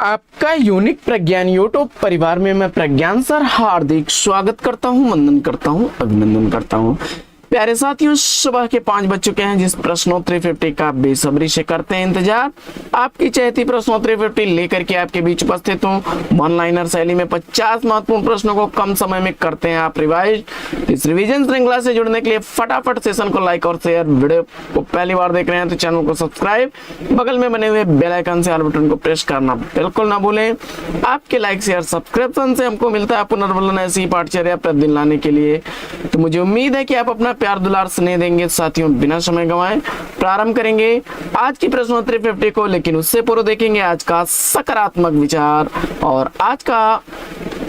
आपका यूनिक प्रज्ञान यूट्यूब परिवार में मैं प्रज्ञान सर हार्दिक स्वागत करता हूं, वंदन करता हूं, अभिनंदन करता हूं। प्यारे साथियों, सुबह के 5 बज चुके हैं। जिस प्रश्नोत्तरी 50 का बेसब्री से करते हैं इंतजार, आपकी चहती प्रश्नोत्तरी 50 लेकर के आपके बीच उपस्थित हूं। वन लाइनर शैली में 50 महत्वपूर्ण प्रश्नों को कम समय में करते हैं आप रिवाइज। इस रिवीजन श्रृंखला से जुड़ने के लिए फटाफट सेशन को लाइक और शेयर, वीडियो को पहली बार देख रहे हैं तो चैनल को सब्सक्राइब, बगल में बने हुए बेल आइकन से ऑल बटन को प्रेस करना बिल्कुल ना भूलें। आपके लाइक शेयर सब्सक्रिप्शन से हमको मिलता है पुनर्वलन ऐसी पाठचर्या प्रतिदिन लाने के लिए। तो मुझे उम्मीद है कि आप अपना प्यार दुलार स्नेह देंगे। साथियों, बिना समय गंवाए प्रारंभ करेंगे आज की प्रश्नोत्तरी 50 को, लेकिन उससे पूर्व देखेंगे आज का सकारात्मक विचार। और आज का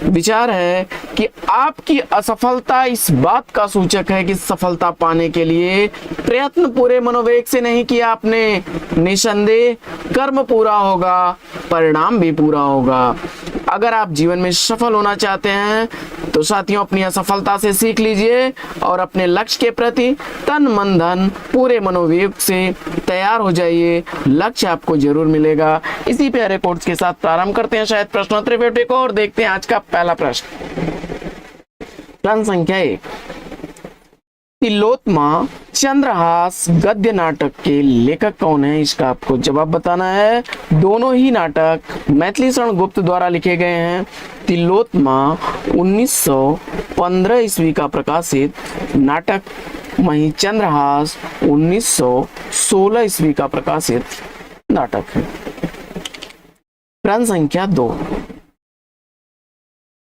विचार है कि आपकी असफलता इस बात का सूचक है कि सफलता पाने के लिए प्रयत्न पूरे मनोवेग से नहीं किया आपने। निसंदेह कर्म पूरा होगा, परिणाम भी पूरा होगा। अगर आप जीवन में सफल होना चाहते हैं तो साथियों, अपनी असफलता से सीख लीजिए और अपने लक्ष्य के प्रति तन मन धन पूरे मनोवेग से तैयार हो जाइए। लक्ष्य आपको जरूर मिलेगा। इसी प्यारे कोट्स के साथ प्रारंभ करते हैं शायद प्रश्नोत्तरी 50 को और देखते हैं आज का पहला प्रश्न। प्रश्न संख्या 1, तिलोत्तमा चंद्रहास गद्य नाटक के लेखक कौन है? इसका आपको जवाब बताना है। दोनों ही नाटक मैथिली शरण गुप्त द्वारा लिखे गए हैं। तिलोत्तमा 1915 ईस्वी का प्रकाशित नाटक, वहीं चंद्रहास 1916 ईस्वी का प्रकाशित नाटक है। प्रश्न संख्या 2,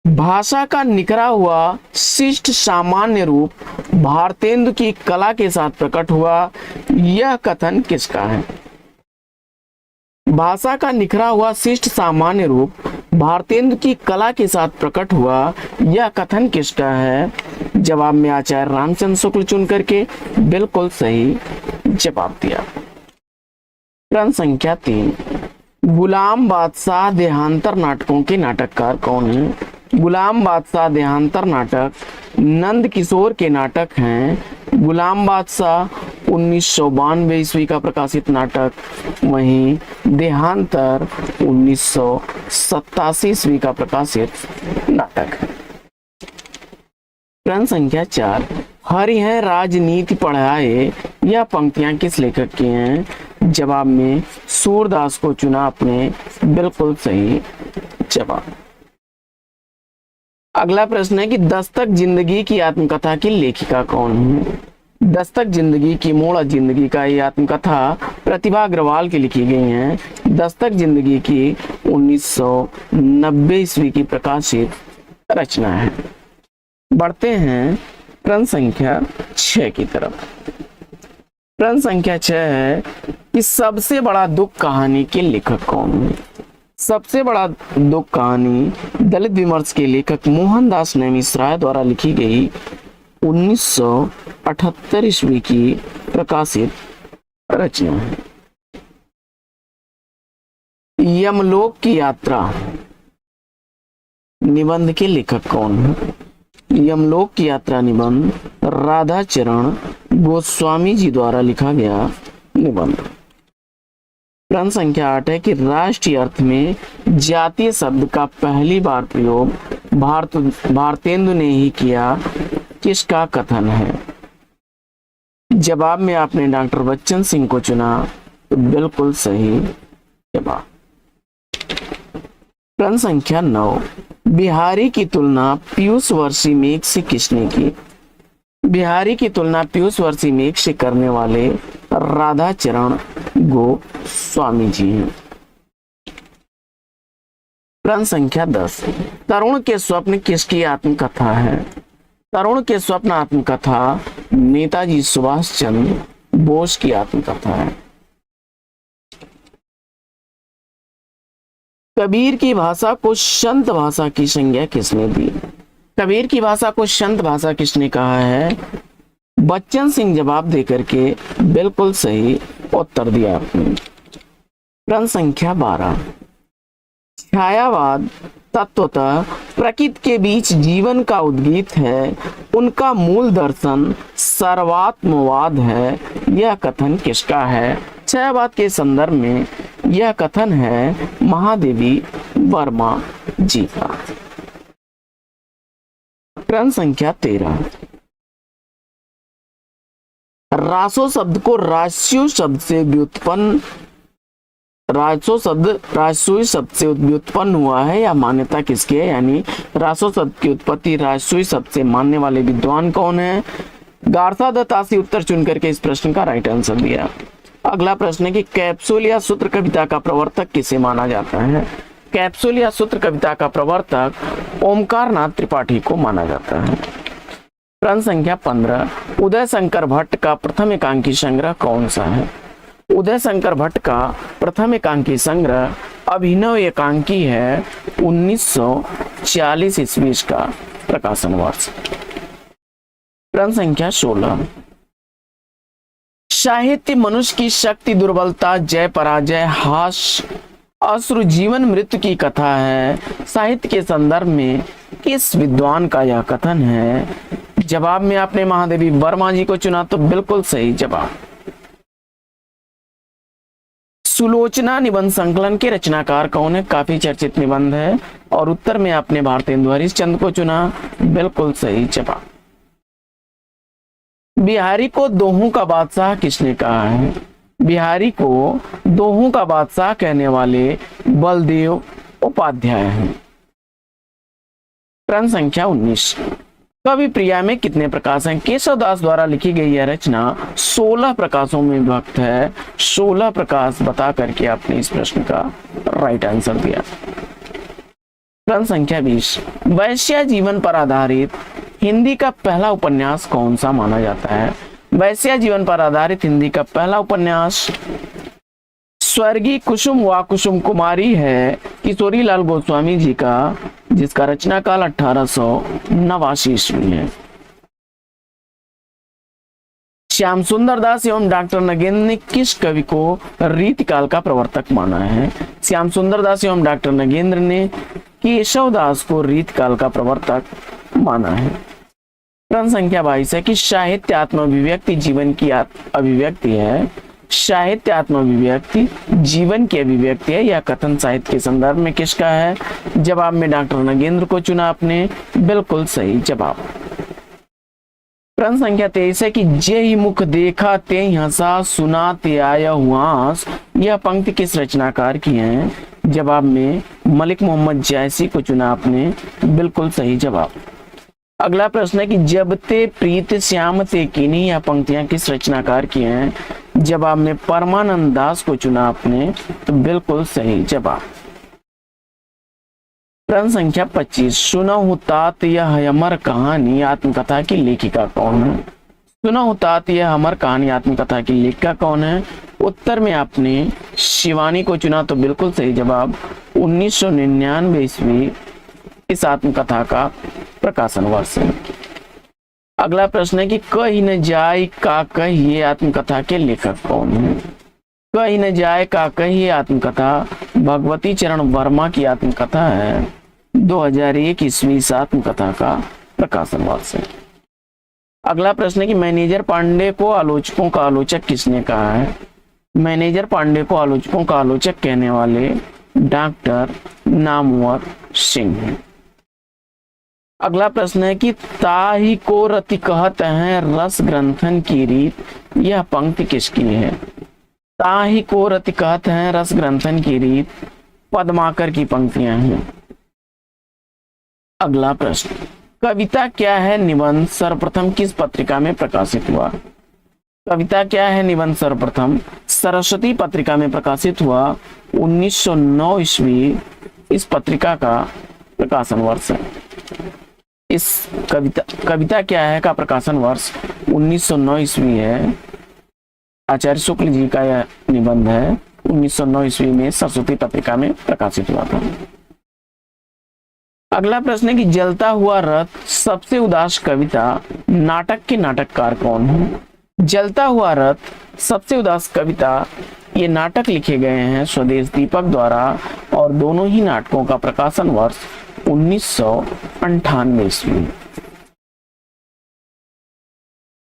भाषा का निखरा हुआ शिष्ट सामान्य रूप भारतेंदु की कला के साथ प्रकट हुआ, यह कथन किसका है? भाषा का निखरा हुआ शिष्ट सामान्य रूप भारतेंदु की कला के साथ प्रकट हुआ, यह कथन किसका है? जवाब में आचार्य रामचंद्र शुक्ल चुन करके बिल्कुल सही जवाब दिया। प्रश्न संख्या 3, गुलाम बादशाह देहांतर नाटकों के नाटककार कौन है? गुलाम बादशाह देहांतर नाटक नंद किशोर के नाटक हैं। गुलाम बादशाह 1992 ईस्वी का प्रकाशित नाटक, वहीं देहांतर 1987 ईस्वी का प्रकाशित नाटक है। प्रश्न संख्या 4, हरि है राजनीति पढ़ाए, यह पंक्तियां किस लेखक की हैं? जवाब में सूरदास को चुना आपने बिल्कुल सही जवाब। अगला प्रश्न है कि दस्तक जिंदगी की आत्मकथा की लेखिका कौन है? दस्तक जिंदगी की मोड़ा जिंदगी का ये आत्मकथा प्रतिभा अग्रवाल की लिखी गई है। दस्तक जिंदगी की 1990 ईस्वी की प्रकाशित रचना है। बढ़ते हैं प्रश्न संख्या 6 की तरफ। प्रश्न संख्या 6 है कि सबसे बड़ा दुख कहानी के लेखक कौन है? सबसे बड़ा दुख कहानी दलित विमर्श के लेखक मोहनदास नैमिषारण्य द्वारा लिखी गई 1978 ईस्वी की प्रकाशित रचना है। यमलोक की यात्रा निबंध के लेखक कौन है? यमलोक की यात्रा निबंध राधाचरण गोस्वामी जी द्वारा लिखा गया निबंध। प्रश्न संख्या 8 है कि राष्ट्रीय अर्थ में जातीय शब्द का पहली बार प्रयोग भारतेंदु ने ही किया, किसका कथन है? जवाब में आपने डॉक्टर बच्चन सिंह को चुना तो बिल्कुल सही जवाब। प्रश्न संख्या 9, बिहारी की तुलना पीयूष वर्षी मेघ से किसने की? बिहारी की तुलना पीयूष वर्षी मेघ से करने वाले राधाचरण गोस्वामी जी हैं। प्रश्न संख्या 10, तरुण के स्वप्न किसकी आत्मकथा है? तरुण के स्वप्न आत्मकथा नेताजी सुभाष चंद्र बोस की आत्मकथा है। कबीर की भाषा को संत भाषा की संज्ञा किसने दी? कबीर की भाषा को संत भाषा किसने कहा है? बच्चन सिंह जवाब देकर के बिल्कुल सही उत्तर दिया आपने। प्रश्न संख्या 12, छायावाद तत्वतः प्रकृति के बीच जीवन का उद्गीत है, उनका मूल दर्शन सर्वात्मवाद है, यह कथन किसका है? छायावाद के संदर्भ में यह कथन है महादेवी वर्मा जी का। प्रश्न संख्या 13, रासो शब्द को रास्यो शब्द से व्युत्पन्न, रासो शब्द राजसूय शब्द से व्युत्पन्न हुआ है या मान्यता किसकी है? यानी रासो शब्द की उत्पत्ति राजसूय शब्द से मानने वाले विद्वान कौन है? गार्था दत्तासी उत्तर चुन करके इस प्रश्न का राइट आंसर दिया। अगला प्रश्न है कि कैप्सूल या सूत्र कविता का प्रवर्तक किसे माना जाता है? कैप्सूल या सूत्र कविता का प्रवर्तक ओमकार नाथ त्रिपाठी को माना जाता है। प्रश्न संख्या 15, उदय शंकर भट्ट का प्रथम एकांकी संग्रह कौन सा है? उदय शंकर भट्ट का प्रथम एकांकी संग्रह अभिनव एकांकी है, 1940 ईस्वी का प्रकाशन वर्ष। प्रश्न संख्या 16, साहित्य मनुष्य की शक्ति दुर्बलता जय पराजय हास्य अश्रु जीवन मृत्यु की कथा है। साहित्य के संदर्भ में किस विद्वान का यह कथन है? जवाब में आपने महादेवी वर्मा जी को चुना तो बिल्कुल सही जवाब। सुलोचना निबंध संकलन के रचनाकार कौन है? काफी चर्चित निबंध है। और उत्तर में आपने भारतेंदु हरिश्चंद्र को चुना, बिल्कुल सही जवाब। बिहारी को दोहों का बादशाह किसने कहा है? बिहारी को दोहों का बादशाह कहने वाले बलदेव उपाध्याय हैं। प्रश्न संख्या 19, कवि प्रिया में कितने प्रकाश हैं? केशवदास द्वारा लिखी गई यह रचना 16 प्रकाशों में विभक्त है। 16 प्रकाश बता करके आपने इस प्रश्न का राइट आंसर दिया। प्रश्न संख्या 20, वैश्या जीवन पर आधारित हिंदी का पहला उपन्यास कौन सा माना जाता है? वैश्या जीवन पर आधारित हिंदी का पहला उपन्यास स्वर्गीय कुसुम व कुसुम कुमारी है, किशोरी लाल गोस्वामी जी का, जिसका रचना काल 1889 ईस्वी है। श्याम सुंदर दास एवं डॉक्टर नगेंद्र ने किस कवि को रीतिकाल का प्रवर्तक माना है? श्याम सुंदर दास एवं डॉक्टर नगेंद्र ने केशव दास को रीतिकाल का प्रवर्तक माना है। प्रश्न संख्या 22 है कि साहित्य आत्माभिव्यक्ति जीवन की अभिव्यक्ति है। साहित्य आत्माभिव्यक्ति जीवन की अभिव्यक्ति है। यह कथन साहित्य के संदर्भ में किसका है? जवाब में डॉक्टर नगेंद्र को चुना आपने, बिल्कुल सही जवाब। प्रश्न संख्या 23 है कि जेहि मुख देखा ते हंसा सुना ते आया हुआस, यह पंक्ति किस रचनाकार की है? जवाब में मलिक मोहम्मद जायसी को चुना आपने, बिल्कुल सही जवाब। अगला प्रश्न है कि जब ते प्रीत श्याम ते कीनी, यह पंक्तियां किस रचनाकार की हैं? जवाब में परमानंद दास को चुना आपने, तो बिल्कुल सही जवाब। प्रश्न संख्या 25, सुनहु तात यह अमर कहानी आत्मकथा की लेखिका कौन है? सुनहु तात यह अमर कहानी आत्मकथा की लेखिका कौन है? उत्तर में आपने शिवानी को चुना, तो बिल्कुल सही जवाब। 1999 ईस्वी इस आत्मकथा का प्रकाशन वर्ष है। अगला प्रश्न है कि कहीं न जाए का कहिए आत्मकथा के लेखक कौन है? कहीं न जाए का कहिए आत्मकथा भगवती चरण वर्मा की आत्मकथा है। 2001 ईस्वी इस आत्मकथा का प्रकाशन वर्ष है। अगला प्रश्न है कि मैनेजर पांडे को आलोचकों का आलोचक किसने कहा है? मैनेजर पांडे को आलोचकों का आलोचक कहने वाले डॉक्टर नामवर सिंह हैं। अगला प्रश्न है कि ताही को रति कहत हैं रस ग्रंथन की रीत, यह पंक्ति किसकी है? ताही को रति कहत हैं रस ग्रंथन की रीत पद्माकर की पंक्तियां हैं। अगला प्रश्न, कविता क्या है निबंध सर्वप्रथम किस पत्रिका में प्रकाशित हुआ? कविता क्या है निबंध सर्वप्रथम सरस्वती पत्रिका में प्रकाशित हुआ। 1909 ईस्वी इस पत्रिका का प्रकाशन वर्ष है। इस कविता क्या है का प्रकाशन वर्ष 1909 ईस्वी है। आचार्य शुक्ल जी का यह निबंध है, 1909 ईस्वी में सरस्वती पत्रिका में प्रकाशित हुआ था। अगला प्रश्न है कि जलता हुआ रथ सबसे उदास कविता नाटक के नाटककार कौन है? जलता हुआ रथ सबसे उदास कविता, ये नाटक लिखे गए हैं स्वदेश दीपक द्वारा और दोनों ही नाटकों का प्रकाशन वर्ष 1998 ईस्वी।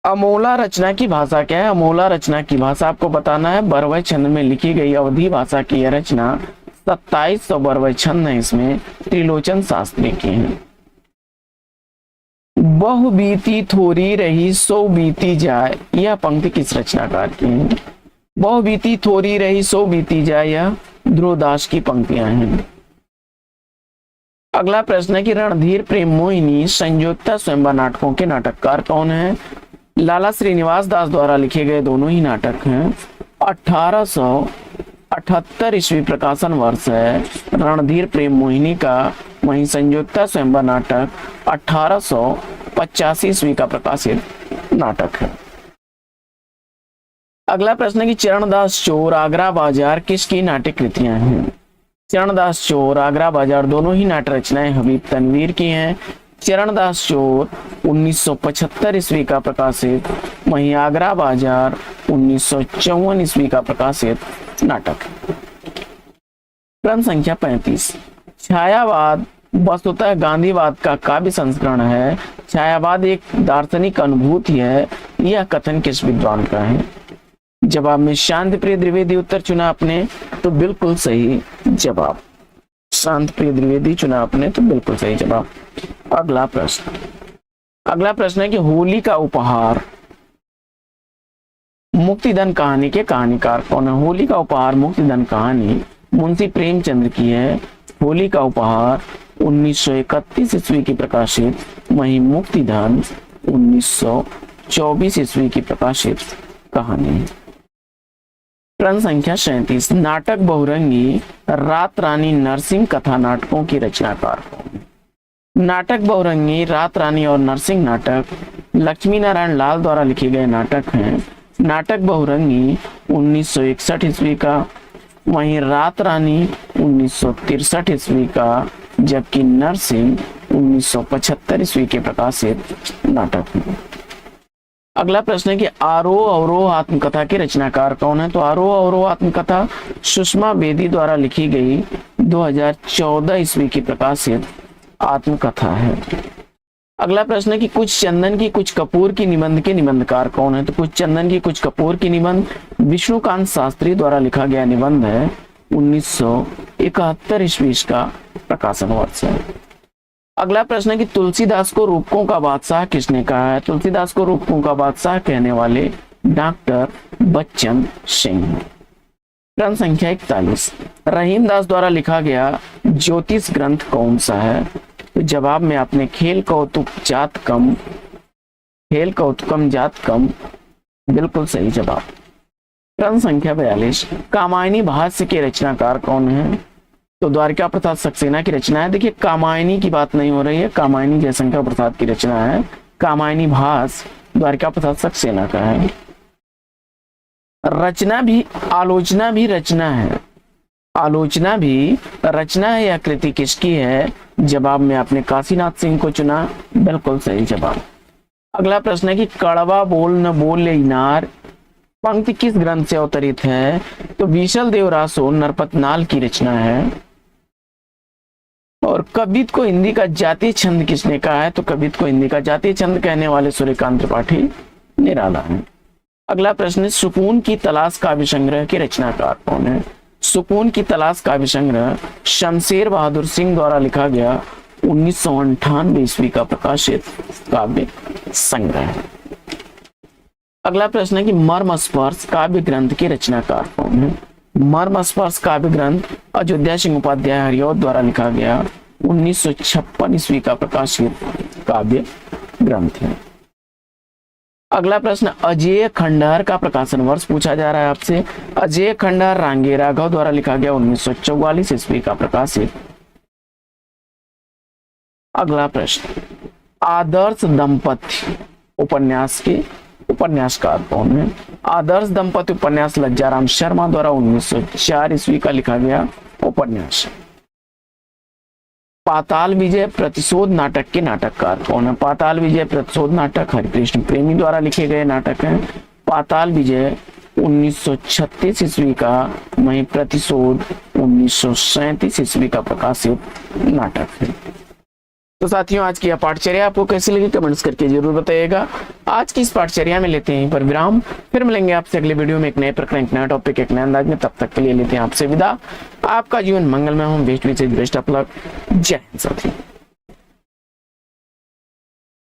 अमोला रचना की भाषा क्या है? अमोला रचना की भाषा आपको बताना है बरवय छंद में लिखी गई अवधी भाषा की यह रचना 2700 बरवय छंद है, इसमें त्रिलोचन शास्त्री की है। बहु बीती थोड़ी रही सो बीती जाए, यह पंक्ति किस रचनाकार की है? बहु बीती थोड़ी रही सो बीती जाए, यह ध्रुवदास की पंक्तियां हैं। अगला प्रश्न है कि रणधीर प्रेम मोहिनी संयुक्ता स्वयंवर नाटकों के नाटककार कौन है? लाला श्रीनिवास दास द्वारा लिखे गए दोनों ही नाटक हैं। 1878 ईस्वी प्रकाशन वर्ष है रणधीर प्रेम मोहिनी का, वहीं संयुक्ता स्वयंवर नाटक 1885 ईस्वी का प्रकाशित नाटक है। अगला प्रश्न है कि चरणदास चोर आगरा बाजार किसकी नाट्य कृतियां हैं? चरणदास चोर आगरा बाजार दोनों ही नाट्य रचनाएं हबीब तनवीर की हैं। चरणदास चोर 1975 ईस्वी का प्रकाशित, वहीं आगरा बाजार 1954 ईस्वी का प्रकाशित नाटक। क्रम संख्या 35। छायावाद वस्तुतः गांधीवाद का काव्य संस्करण है। छायावाद एक दार्शनिक अनुभूति है, यह कथन किस विद्वान का है? जवाब में शांति प्रिय द्विवेदी उत्तर चुना आपने तो बिल्कुल सही जवाब। शांति प्रिय द्विवेदी चुना आपने तो बिल्कुल सही जवाब। अगला प्रश्न है कि होली का उपहार मुक्तिधन कहानी के कहानीकार कौन है? होली का उपहार मुक्तिधन कहानी मुंशी प्रेमचंद्र की है। होली का उपहार 1931 ईस्वी की प्रकाशित, वहीं मुक्तिधन 1924 ईस्वी की प्रकाशित कहानी है। क्रम संख्या 37। नाटक बहुरंगी रात रानी नरसिंह कथा नाटकों की रचनाकार कौन है? नाटक बहुरंगी रात रानी और नरसिंह नाटक लक्ष्मी नारायण लाल द्वारा लिखे गए नाटक हैं। नाटक बहुरंगी 1961 ईस्वी का, वहीं रात रानी 1963 ईस्वी का, जबकि नरसिंह 1975 ईस्वी के प्रकाशित नाटक है। अगला प्रश्न है कि आरोह अवरोह आत्मकथा के रचनाकार कौन है? तो आरोह अवरोह आत्मकथा सुषमा बेदी द्वारा लिखी गई 2014 ईस्वी की प्रकाशित आत्मकथा है। अगला प्रश्न है कि कुछ चंदन की कुछ कपूर की निबंध के निबंधकार कौन है? तो कुछ चंदन की कुछ कपूर की निबंध विष्णुकांत शास्त्री द्वारा लिखा गया निबंध है। 1971 ईस्वी का प्रकाशन वर्ष है। अगला प्रश्न है कि तुलसीदास को रूपकों का बादशाह किसने कहा है? तुलसीदास को रूपकों का बादशाह कहने वाले डॉक्टर बच्चन सिंह। क्रम संख्या 41। रहीम दास द्वारा लिखा गया ज्योतिष ग्रंथ कौन सा है? तो जवाब में आपने खेल कौतुकम जात कम बिल्कुल सही जवाब। क्रम संख्या 42। कामायनी भाष्य के रचनाकार कौन है? तो द्वारिका प्रसाद सक्सेना की रचना है। देखिए कामायनी की बात नहीं हो रही है, कामायनी जयशंकर प्रसाद की रचना है। कामायनी भाष्य द्वारिका प्रसाद सक्सेना का है। आलोचना भी रचना है। आलोचना भी रचना है, यह कृति किसकी है? जवाब में आपने काशीनाथ सिंह को चुना, बिल्कुल सही जवाब। अगला प्रश्न है कि कड़वा बोल न बोले इनार पंक्ति किस ग्रंथ से अवतरित है? तो विशल देव रासो नरपतनाल की रचना है। और कवित को हिंदी का जातीय छंद किसने कहा है? तो कवित को हिंदी का जातीय छंद कहने वाले सूर्यकांत त्रिपाठी निराला है। अगला प्रश्न है सुकून की तलाश काव्य संग्रह के रचनाकार कौन है? सुकून की तलाश काव्य संग्रह शमशेर बहादुर सिंह द्वारा लिखा गया 1998 ईस्वी का प्रकाशित काव्य संग्रह है। अगला प्रश्न है कि मर्म स्पर्श काव्य ग्रंथ के रचनाकार कौन है? मर्म स्पर्श काव्य ग्रंथ अयोध्या सिंह उपाध्याय हरिऔध द्वारा लिखा गया 1956 ईस्वी का प्रकाशित काव्य ग्रंथ है। अगला प्रश्न अजय खंडहर का प्रकाशन वर्ष पूछा जा रहा है आपसे। अजय खंडहर रांगे राघव द्वारा लिखा गया 1944 ईस्वी का प्रकाशित। अगला प्रश्न आदर्श दंपति उपन्यास के उपन्यासकार कौन है? आदर्श दंपति उपन्यास लज्जाराम शर्मा द्वारा 1904 ईस्वी का लिखा गया उपन्यास। पाताल विजय प्रतिशोध नाटक के नाटककार कौन है? पाताल विजय प्रतिशोध नाटक हरिकृष्ण प्रेमी द्वारा लिखे गए नाटक हैं। पाताल विजय 1936 ईस्वी का, वहीं प्रतिशोध 1937 ईस्वी का प्रकाशित नाटक है। तो साथियों आज की यह पाठचर्या आपको कैसी लगी कमेंट्स करके जरूर बताइएगा। आज की इस पाठचर्या में लेते हैं पर विराम, फिर मिलेंगे आपसे अगले वीडियो में एक नए प्रकरण, एक नया टॉपिक, एक नए अंदाज में। तब तक के लिए लेते हैं आपसे विदा। आपका जीवन मंगलमय हो, बेस्ट विशेष बेस्ट ऑफ लक। जय हिंद साथियों।